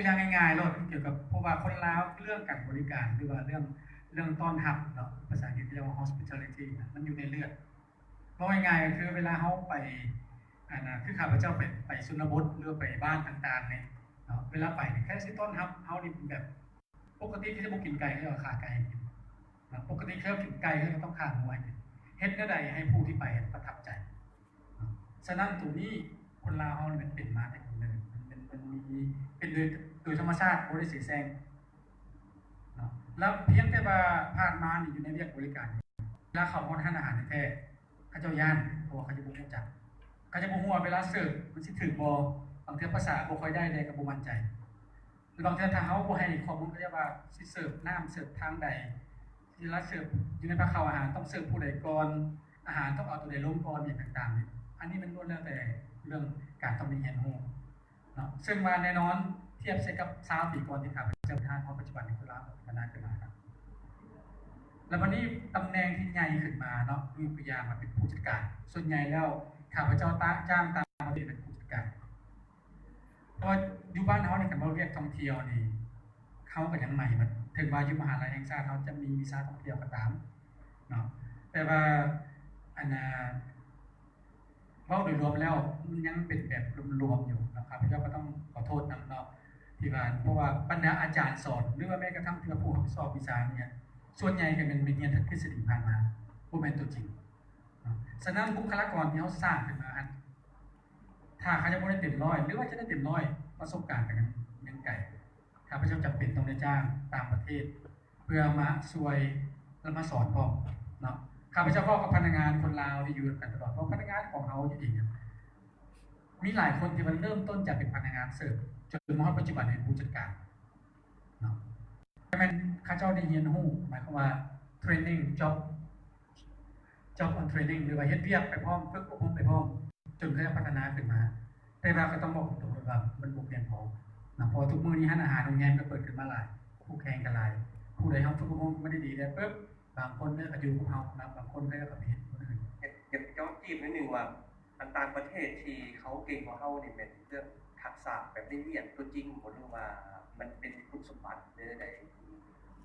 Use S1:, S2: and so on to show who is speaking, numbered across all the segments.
S1: ตัวอย่างง่ายๆเลยเกี่ยวกับเพราะว่าคนลาวเรื่องการบริการหรือว่าเรื่องต้อนรับเนาะภาษาอังกฤษเรียกว่า hospitality มันอยู่ในเลือดเพราะง่ายๆคือเวลาเขาไปคือข้าพเจ้าไปชนบทหรือไปบ้านต่างๆเนี่ยเนาะเวลาไปแค่สิต้อนรับเขานี่แบบปกติที่จะบุกินไก่เขาจะขาไก่กินนะปกติเขากินไก่เขาต้องขาหมูให้กินเฮ็ดได้ให้ผู้ที่ไปประทับใจฉะนั้นตัวนี้คนลาวเขามันเป็นมาแต่กำเนิดมันมีเป็นโดยธรรมชาติบริสุทธิ์แซงเนาะแล้วเพียงแต่ว่าผ่านมาอยู่ในเรียกบริการแล้วเขาพอทานอาหารแท้เขาเจ้าย่านเพราะเขาจะบุกจักเขาจะบุกหัวเวลาเสิร์ฟมันสิถือบอบางเทีภาษาบ่ค่อยได้กับบ่มั่นใจหรือบางทีถ้าเขาบ่ให้ข้อมูลก็จะว่าสิเสิร์ฟน้ำเสิร์ฟทางใดที่รัฐเสิร์ฟอยู่ในภาคอาหารต้องเสิร์ฟผู้ใดก่อนอาหารต้องเอาตัวใดลงก่อนอย่างต่างๆอันนี้มันล้วนแล้วแต่เรื่องการต้องมีเรียนรู้เนาะซึ่งมาแน่นอนเทียบใช้กับ3 ปีก่อนที่ข้าพเจ้าทานเพราะปัจจุบันนี้คือลาพัฒนาขึ้นมาครับแล้ววันนี้ตำแหน่งที่ใหญ่ขึ้นมาเนาะมีพยายามมาเป็นผู้จัดการส่วนใหญ่แล้วข้าพเจ้าจ้างตามประเทศเป็นผู้จัดการเพราะอยู่บ้านเขาในการเรียกท่องเที่ยวนี่เขาก็ยังใหม่มันถึงว่าอยู่มหาลัยแห่งชาติเขาจะมีวีซ่าท่องเที่ยวก็ตามเนาะแต่ว่าอันว่าโดยรวมแล้วมันยังเป็นแบบรวมๆอยู่นะครับพระเจ้าก็ต้องขอโทษนำเนาะที่ว่าเพราะว่าบรรดาอาจารย์สอนหรือว่าแม้กระทั่งที่ผู้สอบวิชาเนี่ยส่วนใหญ่ก็เป็นเรียนทฤษฎีผ่านมาผู้เป็นตัวจริงฉะนั้นบุคลากรที่เขาสร้างขึ้นมาถ้าเขาจะไม่ได้เต็มร้อยหรือว่าจะได้เต็มร้อยประสบการณ์กันยังไกลข้าพเจ้าจำเป็นต้องได้จ้างตามประเทศเพื่อมาช่วยและมาสอนพ่อเนาะข้าพเจ้าก็กับพนักงานคนลาวที่อยู่กันตลอดเพราะพนักงานของเขาจริงๆมีหลายคนที่มันเริ่มต้นจากเป็นพนักงานเสิร์ฟจนมาปัจจุบันเป็นผู้จัดการเนาะแต่มันข้าเจ้าได้เรียนรู้หมายความว่า training job on training หรือว่าเฮ็ดเวียกไปพร้อมฝึกอบรมไปพร้อมจนเขาจะพัฒนาขึ้นมาแต่เราก็ต้องบอกตรงๆว่ามันบุกเรียนพอนะพอทุกมื้อนี้ร้านอาหารโรงแรมก็เปิดขึ้นมาหลายคู่แข่งกันหลายผู้ใดเขาฝึกอบรมไม่ได้ดีแล้วปุ๊บบางคนเนี่ยก็อยู่กับเขานะบางคนก็ไปเฮ็ดคนอื่น
S2: อยากย้อนจีบนิดนึงว่าต่างประเทศที่เขาเก่งกว่าเขาเนี่ยเป็นเรื่องทักษะแบบได้เรียนตัวจริงหรือว่ามันเป็นคุณสมบัติหรืออะไร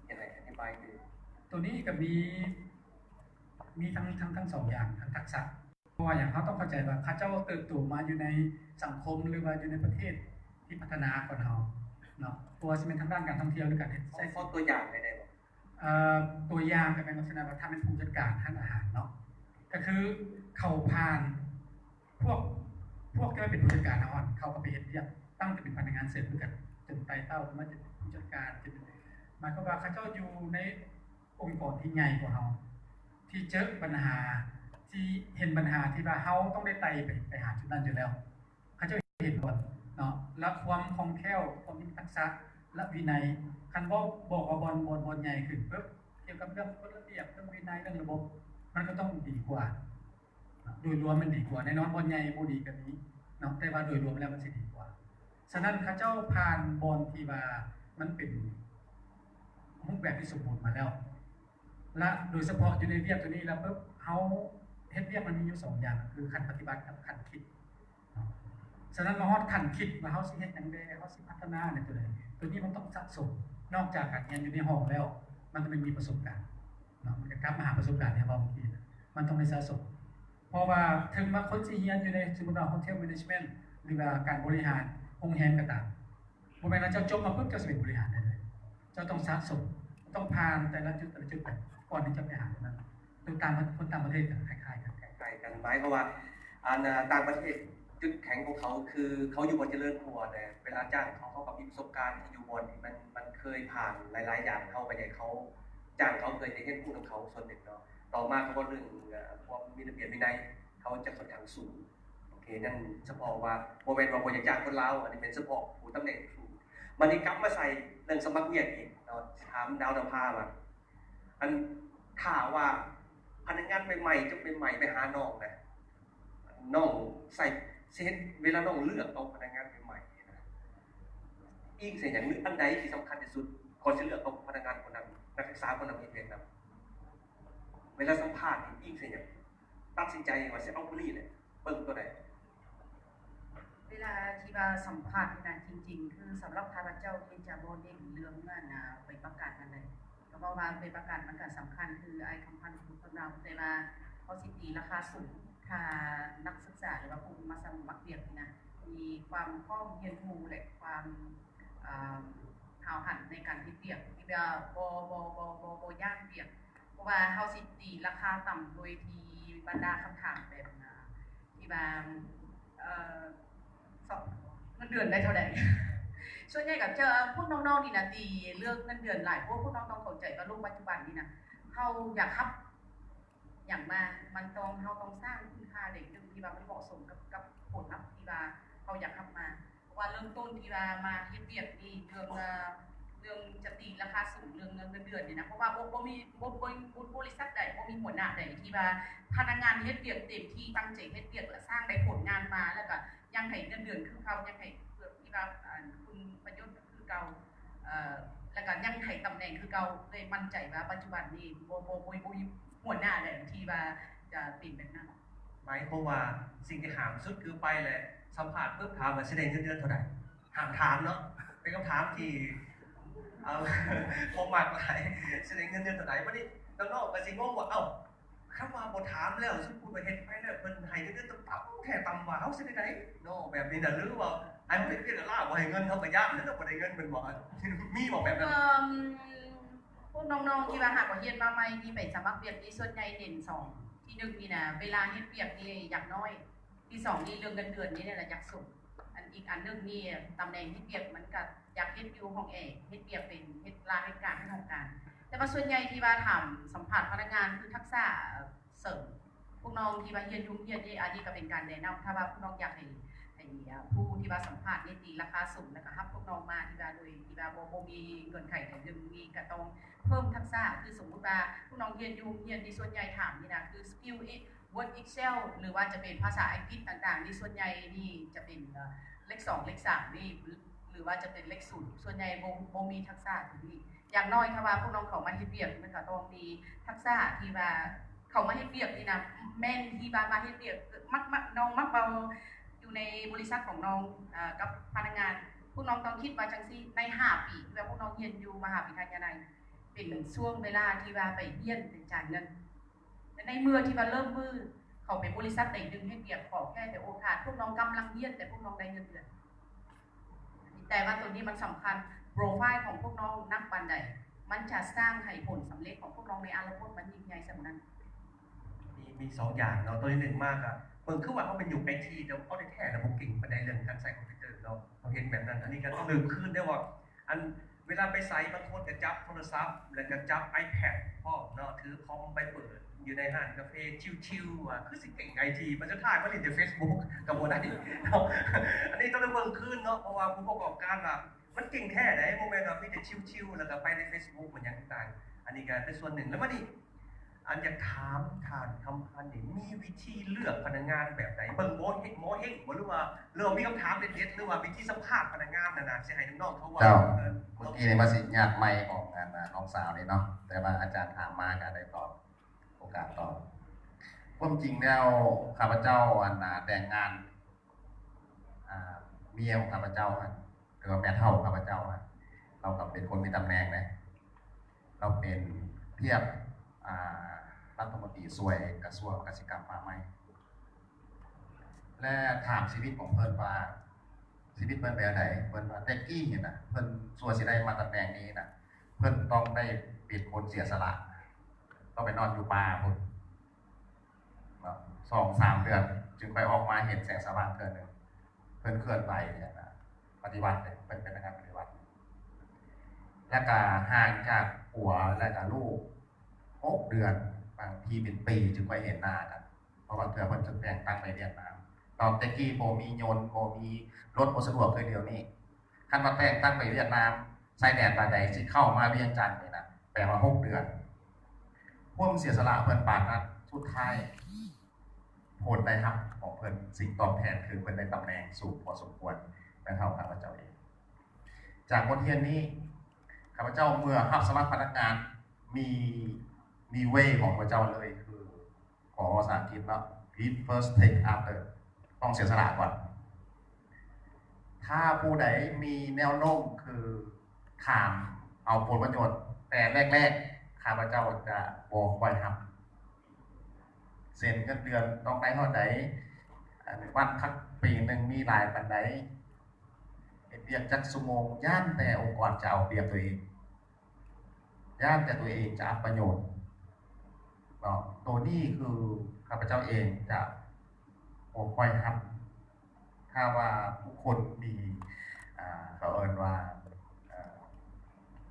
S2: ยังไงอธิบายดู
S1: ตัวนี้ก็มีทั้ง2 อย่างทั้งทักษะเพราะว่าอย่างเขาต้องเข้าใจว่าเขาเจ้าเติบโตมาอยู่ในสังคมหรือว่าอยู่ในประเทศที่พัฒนากว่าเราเนาะตัวจะเป็นทางด้านการท่องเที่ยวหรือการ
S2: ใช้ข้อตัวอย่างได้บ่
S1: ตัวอย่างก็เป็นลักษณะว่าถ้าเป็นผู้จัดการทางอาหารเนาะก็คือเขาผ่านพวกที่ไม่เป็นผู้จัดการนะเขาก็ไปเฮ็ดเรียกตั้งแต่เป็นพนักงานเสิร์ฟด้วยกันจนไต่เต้ามาจะผู้จัดการจนหมายความว่าเขาเจ้าอยู่ในองค์กรที่ใหญ่กว่าเราที่เจอปัญหาที่เห็นปัญหาที่ว่าเขาต้องได้ไต่ไปหาจุดนั้นอยู่แล้วเขาจะเห็นก่อนเนาะและความคล่องแคล่วความมีทักษะและวินัยคันบอกว่าบอลใหญ่ขึ้นปุ๊บเกี่ยวกับเรื่องกฎระเบียบเรื่องวินัยเรื่องระบบมันก็ต้องดีกว่าโดยรวมมันดีกว่าแน่นอนบอลใหญ่บ่ดีกันนี้เนาะแต่ว่าโดยรวมแล้วมันสิดีกว่าฉะนั้นข้าเจ้าผ่านบอลที่ว่ามันเป็นรูปแบบที่สมบูรณ์มาแล้วและโดยเฉพาะอยู่ในเรียบตัวนี้แล้วปุ๊บเขาเฮ็ดเรียบมันมีอยู่2 อย่างคือขั้นปฏิบัติกับขั้นคิดฉะนั้นมาฮอดขั้นคิดว่าเขาสิเฮ็ดจังได๋เขาสิพัฒนาในตัวนี้มันต้องสะสมนอกจากการเรียนอยู่ในห้องแล้วมันต้องมีประสบการณ์เนาะมันก็กลับมาหาประสบการณ์เนี่ยบางทีมันต้องได้สะสมเพราะว่าถึงมาคนสิเรียนอยู่ในสมมุติว่าโฮเทลแมเนจเมนต์หรือว่าการบริหารโรงแรมก็ตามบ่แม่นว่าเจ้าจบมาปุ๊บเจ้าสิเป็นบริหารได้เลยเจ้าต้องสะสมต้องผ่านแต่ละจุดไปก่อนที่จะไปหาตรงนั้นต่างคนต่างประเทศกันคล้ายๆกัน
S2: หมายความว่าต่างประเทศจุดแข็งของเขาคือเขาอยู่บนเจริญพัวแต่เวลาจ้างเขากับมีประสบการณ์ที่อยู่บนที่มันเคยผ่านหลายๆอย่างเข้าไปในเขาจ้างเขาเคยได้เห็นพูดของเขาส่วนหนึ่งเนาะต่อมาเขาก็เรื่องความมีระเบียบวินัยเขาจะค่อนข้างสูงโอเคนั่นเฉพาะว่าโมเมนต์ว่าโปรเจกต์จ้างคนลาวอันนี้เป็นเฉพาะผู้ตำแหน่งสูงมันนี่กลับมาใส่เรื่องสมัครเรียนอีกเนาะถามดาวนภามาอันข่าวว่าพนักงานใหม่ๆจะเป็นใหม่ไปหาน้องนะน้องใส่เซตเวลาน้องเลือกเอาพนักงานใหม่ๆนะอีกสิ่งอย่างนึงอันใดที่สำคัญที่สุดก่อนจะเลือกเอาพนักงานคนนั้นนักศึกษาคนนั้นเองนะเวลาสัมภาษณ์อีกสิ่งอย่างตัดสินใจว่าจะเอาผู้นี้เลยเบิ่งตัวไหน
S3: เวลา ลาที่ว่าสัมภาษณ์นี่นะจริงๆคือสำหรับข้าพเจ้าที่จะบ่เน้นเรื่องนั้นไปประกาศนั่นเลยก็เพราะว่าไปประกาศมันก็สำคัญคือไอ้คำพันธ์ของคนเราแต่ว่าเขาสิตีราคาสูงถ้านักศึกษาหรือว่าผู้มาสมัครเรียนนี่นะมีความพร้อมเรียนรู้และความหาวหันในการที่เปรียบที่ว่าบ่ย่างเปรียบเพราะว่าเฮาสิตีราคาต่ำโดยที่บรรดาคำถามแบบที่ว่าเงินเดือนได้เท่าไหร่ ส่วนใหญ่กับเจอพวกน้องๆนี่นะตีเรื่องเงินเดือนหลายพวกน้องๆต้องเข้าใจว่าโลกปัจจุบันนี่นะเขาอยากครับอย่างมามันต้องเขาต้องสร้างคุณค่าเด็กดึงที่ว่ามันเหมาะสมกับผลลัพธ์ที่ว่าเขาอยากทำมาเพราะว่าเริ่มต้นที่ว่ามาเฮ็ดเวียกนี่เรื่องจะตีราคาสูงเรื่องเงินเดือนนี่นะเพราะว่าบ่มีบริษัทใดบ่มีหัวหน้าใดที่ว่าพนักงานเฮ็ดเวียกเต็มที่ตั้งใจเฮ็ดเวียกและสร้างได้ผลงานมาแล้วก็ยังให้เงินเดือนคือเขายังให้ที่ว่าคุณประโยชน์คือเก่าแล้วก็ยังให้ตำแหน่งคือเก่าเลยมั่นใจว่าปัจจุบันนี้บ่หัวหน้าใดที่ว่าจะเป็นแบบนั้น
S2: หมายความว่าสิ่งที่หามสุดคือไปเลยสัมภาษณ์ปุ๊บถามว่าแสดงเงินเดือนเท่าไหร่ห้ามถามเนาะเป็นคำถามที่ผมมากหลายแสดงเงินเดือนเท่าไหร่วันนี้น้องๆก็สิงงว่าคำว่าบ่ถามแล้วสุดพูดไปเฮ็ดไปแล้วเพิ่นให้เงินเดือนต่ำแค่ต่ำว่าเฮาสิได้ไดเนาะแบบนี้น่ะหรือว่าไอ้มันเป็นเพี้ยนล่าบ่ให้เงินเฮาก็ยากแล้วบ่ได้เงินเป็นบ่มีบ่แบบนั้น
S3: พวกน้องๆที่ว่าหากว่าเรียนมาใหม่ที่ไปสมัครเรียนนี่ส่วนใหญ่เน้น2ที่1นี่นะเวลาเฮ็ดเวียกนี่อยากน้อยที่2นี่เรื่องเงินเดือนนี่แหละอยากสูงอีกอันนึงนี่ตำแหน่งเฮ็ดเวียกมันก็อยากเฮ็ดอยู่ห้องแอร์เฮ็ดเวียกเป็นเฮ็ดลาเฮ็ดการให้ห้องการแต่ว่าส่วนใหญ่ที่ว่าถามสัมภาษณ์พนักงานคือทักษะเสริมพวกน้องที่ว่าเรียนนี่อันนี้ก็เป็นการแนะนำถ้าว่าพวกน้องอยากให้ผู้ที่ว่าสัมภาษณ์นี่ตีราคาสูงแล้วก็รับพวกน้องมาที่ว่าโดยที่ว่าบ่มีเงื่อนไขแต่ยังมีก็ต้องเพิ่มทักษะคือสมมุติว่าพวกน้องเรียนที่ส่วนใหญ่ถามนี่นะคือ skill Word Excel หรือว่าจะเป็นภาษาอังกฤษต่างๆนี่ส่วนใหญ่นี่จะเป็นเลข2เลข3นี่หรือว่าจะเป็นเลข0ส่วนใหญ่บ่มีทักษะตรงนี้อย่างน้อยถ้าว่าพวกน้องเขามาเฮ็ดเวียกมันก็ต้องมีทักษะที่ว่าเขามาเฮ็ดเวียกนี่นะแม่นที่ว่ามาเฮ็ดเวียกน้องมักเบาอยู่ในบริษัทของน้องกับพนักงานพวกน้องต้องคิดว่าจังซี่ใน5ปีที่ว่าพวกน้องเรียนอยู่มหาวิทยาลัยเป็นช่วงเวลาที่ว่าไปเรียนเป็นจ่ายเงินในเมื่อที่ว่าเริ่มมือเขาเป็นบริษัทไหนดึงให้เปรียบขอแค่แต่โอกาสพวกน้องกำลังเรียนแต่พวกน้องได้เงินเดือนแต่ว่าตัวนี้มันสำคัญโปรไฟล์ของพวกน้องนักบันไดมันจะสร้างให้ผลสำเร็จของพวกน้องในอนาคตมันยิ่งใหญ่สำนั้น
S2: มี2อย่างเนาะตัวที่1มากอะเบิ่งคือว่าเขาเป็นอยู่ไอทีแต่เขาได้แท้แล้วบ่เก่งปานใดเรื่องการใช้คอมพิวเตอร์เนาะเขาเห็นแบบนั้นอันนี้ก็ต้องลืมคืนได้ว่าอันเวลาไปไสบางคนก็จับโทรศัพท์แล้วก็จับ iPad พร้อมเนาะถือคอมไปเปิดอยู่ในห้างกาแฟชิลๆคือสิเก่งไอทีมันจะถ่ายมาเล่นใน Facebook กับบ่ได้เนาะอันนี้ต้องได้เบิ่งคืนเนาะเพราะว่าผู้ประกอบการว่ามันเก่งแท้ไหนบ่แม่นว่ามีแต่ชิลๆแล้วก็ไปใน Facebook เหมือนอย่างต่างๆอันนี้ก็เป็นส่วนหนึ่งแล้วมาดิอันอยากถามทานคำพันนี่มีวิธีเลือกพนักงานแบบไหนเบิ่งโมเฮงบ่หรือว่าเรื่องมีคำถามเด็ดๆหรือว่าวิธีสัมภาษณ์พนักงานน่ะสิให้น้องๆเขาว่า
S4: เมื่อกี้นี่มาสิญาติใหม่ของงานน้องสาวนี่เนาะแต่ว่าอาจารย์ถามมาก็ได้ตอบโอกาสตอบความจริงแล้วข้าพเจ้าแต่งงานเมียของข้าพเจ้าหรือว่าแม่เฒ่าข้าพเจ้าเราก็เป็นคนมีตำแหน่งนะเราเป็นเทียบรัฐมนตรีช่วยกระทรวงเกษตรกรรมป่าไม้และถามชีวิตของเพิ่นว่าชีวิตเพิ่นเป็นอะไรเพิ่นว่าแต่กี้เห็นนะเพิ่นส่วนสิได้มาตำแหน่งนี้นะเพิ่นต้องได้เป็นคนเสียสละต้องไปนอนอยู่ป่าพุ่น2-3 เดือนจึงไปออกมาเห็นแสงสว่างเทื่อนึงเพิ่นเคลื่อนไหวเนี่ยนะปฏิวัติเลยเป็นนักปฏิวัติและก็ห่างจากผัวและก็ลูก6 เดือนบางทีเป็นปีจึงไปเห็นหน้ากันเพราะว่าเธอเพิ่นจะแต่งตั้งไปเวียดนามตอนตะกี้โบมียนต์โบมีรถสะดวกเลยเดียวนี้คันมาแต่งตั้งไปเวียดนามใส่แดดบาดใดสิเข้ามาเวียงจันทน์นี่นะแปลว่า6 เดือนพวกเสียสละเพิ่นปานนั้นสุดท้ายผลได้ครับของเพิ่นสิ่งตอบแทนคือเพิ่นได้ตำแหน่งสูงพอสมควรแม่เฒ่าข้าพเจ้าเองจากบทเรียนนี้ข้าพเจ้าเมื่อรับสมัครพนักงานมีเวของพระเจ้าเลยคือขอภาษาอังกฤษเนาะ Read first take after ต้องเสียสละก่อน ถ้าผู้ใดมีแนวโน้มคือถามเอาผลประโยชน์แต่แรกๆข้าพเจ้าจะบอกไว้ครับเซ็นเงินเดือนต้องได้เท่าใดวันพักปีหนึ่งมีหลายปันใดเบียกจักชั่วโมงย่านแต่องค์กรจะเอาเปรียบตัวเองย่านแต่ตัวเองจะเอาประโยชน์ตัวนี้คือข้าพเจ้าเองจะบอกไว้ครับถ้าว่าผู้คนมีเขาเอ่ยว่า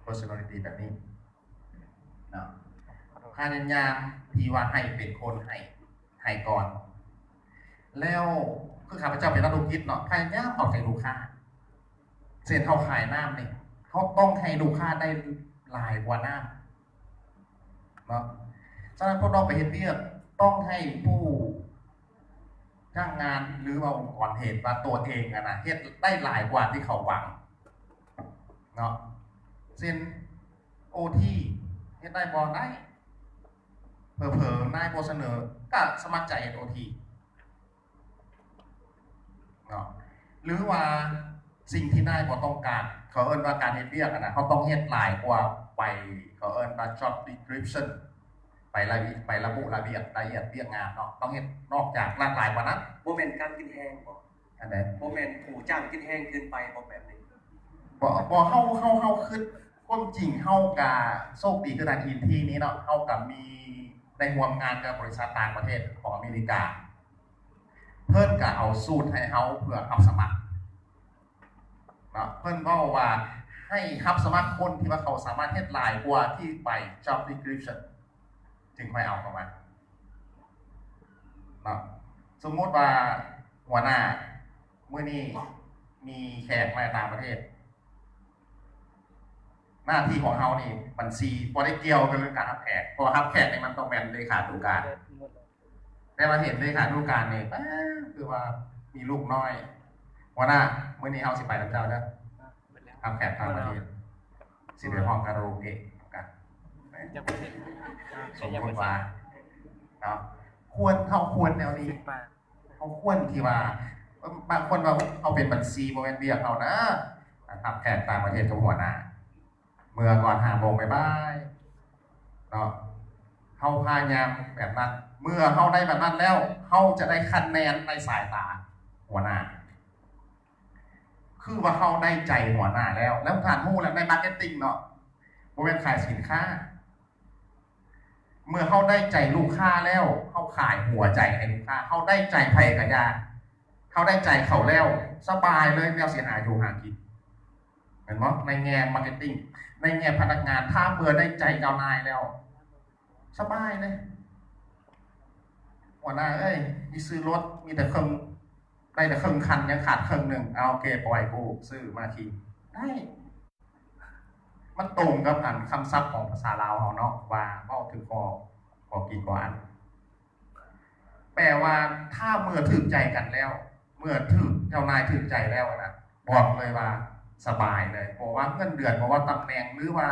S4: personality แบบนี้เนาะพยายามที่ว่าให้เป็นคนให้ก่อน แล้วคือข้าพเจ้าเป็นนักธุรกิจเนาะพยายามเอาใจลูกค้าเส้นเขาขายน้ำนี่เขาต้องให้ลูกค้าได้หลายกว่าน้ำเนาะฉะนั้นพวกเราไปเฮ็ดเวียกต้องให้ผู้จ้างงานหรือว่าองค์กรเห็นว่าตัวเองนะเฮ็ดได้หลายกว่าที่เขาหวังเนาะเส้นโอทีเฮ็ดได้บ่ได้เผลอๆนายบ่เสนอก็สมัครใจโอทีเนาะหรือว่าสิ่งที่นายบ่ต้องการเขาเอิ้นว่าการเฮ็ดเวียกนะเขาต้องเฮ็ดหลายกว่าไปเขาเอิ้นว่า job description ไประบุรายละเอียดเรียกงานเนาะต้องเฮ็ดนอกจากหลายกว่านั้น
S2: บ่แม่นการกินแห้งบ่
S4: อันใด
S2: บ่แม่นผู้จ้างกินแห้งเกินไปบ่แบบนี้
S4: บ่เฮาคือความจริงเฮากะโชคดีคือทางอินที่นี้เนาะเฮากับมีได้ร่วมงานกับบริษัทต่างประเทศของอเมริกาเพิ่นก็เอาสูตรให้เฮาเพื่อรับสมัครเนาะเพิ่นเว้าว่าให้รับสมัครคนที่ว่าเขาสามารถเฮ็ดหลายกว่าที่ไป job description จึงค่อยเอาเข้ามาเนาะสมมุติว่าหัวหน้ามื้อนี้มีแขกมาจากต่างประเทศหน้าที่ของเฮานี่บัญชีบ่ได้เกี่ยวกับเรื่องการรับแขกเพราะรับแขกนี่มันต้องเป็นเลขานุการแต่มาเห็นเลขานุการนี่คือว่ามีลูกน้อยหัวหน้ามื้อนี้เฮาสิไปนำเจ้าเด้อรับแขกต่างประเทศสิไปห้องคาราโอเกะกันสมมุติว่าเนาะควรแนวนี้เขาควรที่ว่าบางคนว่าเอาเป็นบัญชีบ่แม่นเวียกเอานะรับแขกต่างประเทศกับหัวหน้าเมื่อก่อน5 โมงบ่ายเนาะเฮาพยายามแบบนั้นเมื่อเฮาได้แบบนั้นแล้วเฮาจะได้คะแนนในสายตาหัวหน้าคือว่าเฮาได้ใจหัวหน้าแล้วท่านฮู้แล้วในมาร์เก็ตติ้งเนาะบ่แม่นขายสินค้าเมื่อเฮาได้ใจลูกค้าแล้วเฮาขายหัวใจให้ลูกค้าเฮาได้ใจไผก็ยาเฮาได้ใจเขาแล้วสบายเลยแนวสิหาอยู่หากินเห็นบ่ในแง่มาร์เก็ตติ้งในแง่พนักงานถ้าเมื่อได้ใจเจ้านายแล้วสบายเลยหัวหน้ามีซื้อรถมีแต่ครึ่งได้แต่ครึ่งคันยังขาดครึ่งหนึ่งเอาโอเคปล่อยกูซื้อมาทีได้มันตรงกับคำศัพท์ของภาษาลาวเฮาเนาะว่าเว้าถึงพอกี่กว่าอันแปลว่าถ้าเมื่อถึงใจกันแล้วเมื่อถึงเจ้านายถึงใจแล้วนะบอกเลยว่าสบายเลยเพราะว่าเงินเดือนเพราะว่าตำแหน่งหรือว่า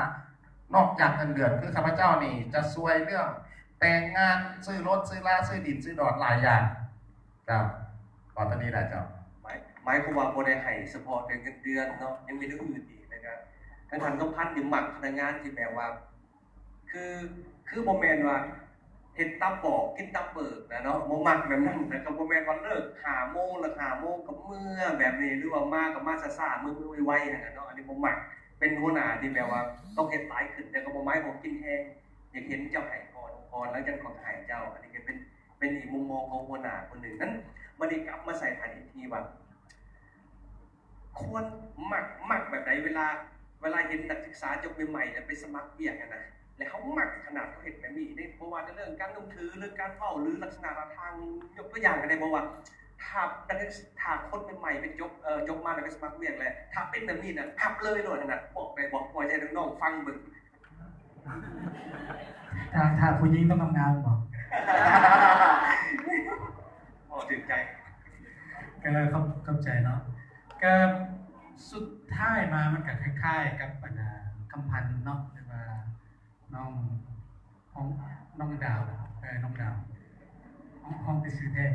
S4: นอกจากเงินเดือนคือข้าพเจ้านี่จะซวยเรื่องแต่งงานซื้อรถซื้อลาซื้อดินซื้อดอดหลายอย่างครับตอนนี้แหละเจ้า
S2: หมายความว่าบ่ได้ให้เฉพาะเงินเดือนเนาะยังมีเรื่องอื่นอีกนะครับท่านต้องพันอยู่หมักพนักงานที่แบบว่าคือบ่แม่นว่าเฮ็ดตับบอกกินตับเบิกนะเนาะบ่มักแบบนั้นแต่ก็บ่แม่นว่าเลิก5 โมงแล้ว5 โมงกับเมื่อแบบนี้หรือว่ามากับมาซ่าๆมื้อไวๆนั่นน่ะเนาะอันนี้บ่มักเป็นหัวหน้าที่แบบว่าต้องเฮ็ดหลายขึ้นแต่ก็บ่หมายว่ากินแฮงอยากเห็นเจ้าให้พรแล้วจังของให้เจ้าอันนี้ก็เป็นอีกมุมมองของหัวหน้าคนหนึ่งนั้นบ่ได้กลับมาใส่ฐานอีกทีว่าควรมักแบบใดเวลาเห็นนักศึกษาจบใหม่ๆไปสมัครเวียกนะแล้วเขามักขนาดเขาเห็นแบบนี้ได้เพราะว่าในเรื่องการลงทุนหรือการเฝ้าหรือลักษณะทางยกตัวอย่างกันได้บอกว่าถ้าคนใหม่เป็นจบมาแล้วไปสมัครเวียกเลยถ้าเป็นแบบนี้นะพับเลยเลยนะบอกใจน้องๆฟังบึง
S1: ถ้าผู้หญิงต้องทำงานบอก
S2: พอถึงใจ
S1: ก็เข้าใจเนาะก็สุดท้ายมามันก็คล้ายๆกับคำพันเนาะหรือว่าน้องของน้องดาวน้องดาวห้องไปซื้อแท้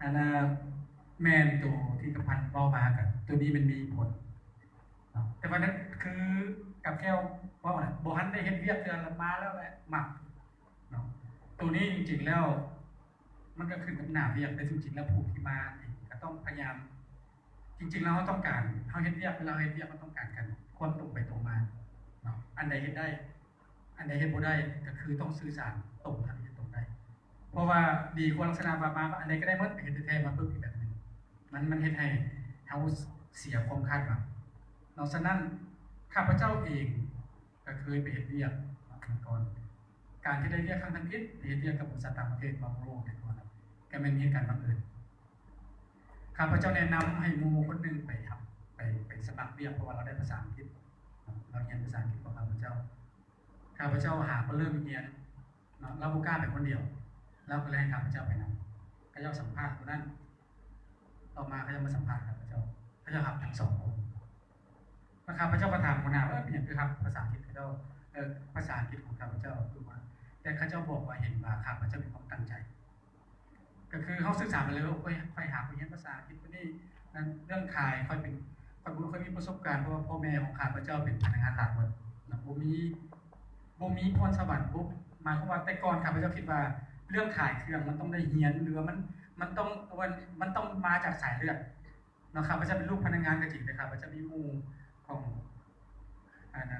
S1: อัน แม่นตัวที่กระพันเว้ามากันตัวนี้มันมีผลเนาะแต่ว่านั้นคือกับแก้วว่าว่าบ่ทันได้เฮ็ดเวียกเทื่อละมาแล้วแหละมักเนาะตัวนี้จริงๆแล้ว มันก็ขึ้นกับหน้าเวียกแต่จริงๆแล้วผู้ที่มาเองก็ต้องพยายาม จริงๆแล้วเราต้องการเฮาเฮ็ดเวียกเวลาเฮ็ดเวียกมันต้องการกันความตรงไปตรงมาเนาะอันใดเฮ็ดได้ อันใดเฮ็ดบ่ได้ก็คือต้องสื่อสารตรงทางเฮ็ดตรงได้ เพราะว่าดีกว่าลักษณะว่ามาว่าอันใดก็ได้หมดเฮ็ดแท้ๆมาเพิ่มอีกแบบหนึงมันเฮ็ดให้เฮาเสียความคาดหวังนอกจากนั้นข้าพเจ้าเองก็เคยไปเฮ็ดเวียกมาก่อนการที่ได้เวียกครั้งนั้นผิดเฮ็ดเวียกกับบริษัทต่างประเทศบางโลกแต่ก่อนก็แม่นมีเหตุการณ์บังเอิญข้าพเจ้าแนะนำให้หมู่คนหนึงไปครับไปสมัครเวียกเพราะว่าเราได้ภาษาอังกฤษเราเรียนภาษาอังกฤษของข้าพเจ้าหาเริ่มเรียนเนาะเราบ่กล้าไปคนเดียวเราก็เลยให้ข้าพเจ้าไปนำข้าพเจ้าสัมภาษณ์คนนั้นต่อมาเขาจะมาสัมภาษณ์ข้าพเจ้าหับทั้งสองคนแล้วข้าพเจ้าก็ถามหัวหน้าว่าเป็นหยังคือครับภาษาอังกฤษข้าพเจ้าภาษาอังกฤษของข้าพเจ้าคือว่าแต่ข้าพเจ้าบอกว่าเห็นว่าข้าพเจ้ามีความตั้งใจ ก็คือเขาศึกษามาเลยว่าค่อยหาไปเรียนภาษาอังกฤษคนนี้นั่นเรื่องขายค่อยมีประสบการณ์เพราะว่าพ่อแม่ของข้าพเจ้าเป็นพนักงานขายหมดนะบ่มีพรสวรรค์ปุ๊บหมายความว่าแต่ก่อนข้าพเจ้าคิดว่าเรื่องขายเครื่องมันต้องได้เรียนหรือว่ามันต้องมาจากสายเลือดเนาะข้าพเจ้าเป็นลูกพนักงานก็จริงแต่ข้าพเจ้ามีหมู่ของ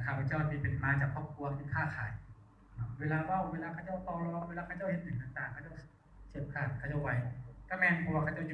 S1: ข้าพเจ้าที่เป็นมาจากครอบครัวที่ค้าขายเนาะเวลาเขาเจ้าต่อรองเวลาเขาเจ้าเฮ็ดสิ่งต่างๆเขาเจ้าเจ็บขาดเขาเจ้าไหวก็แม่นเพราะว่าเขาเจ้าอยู่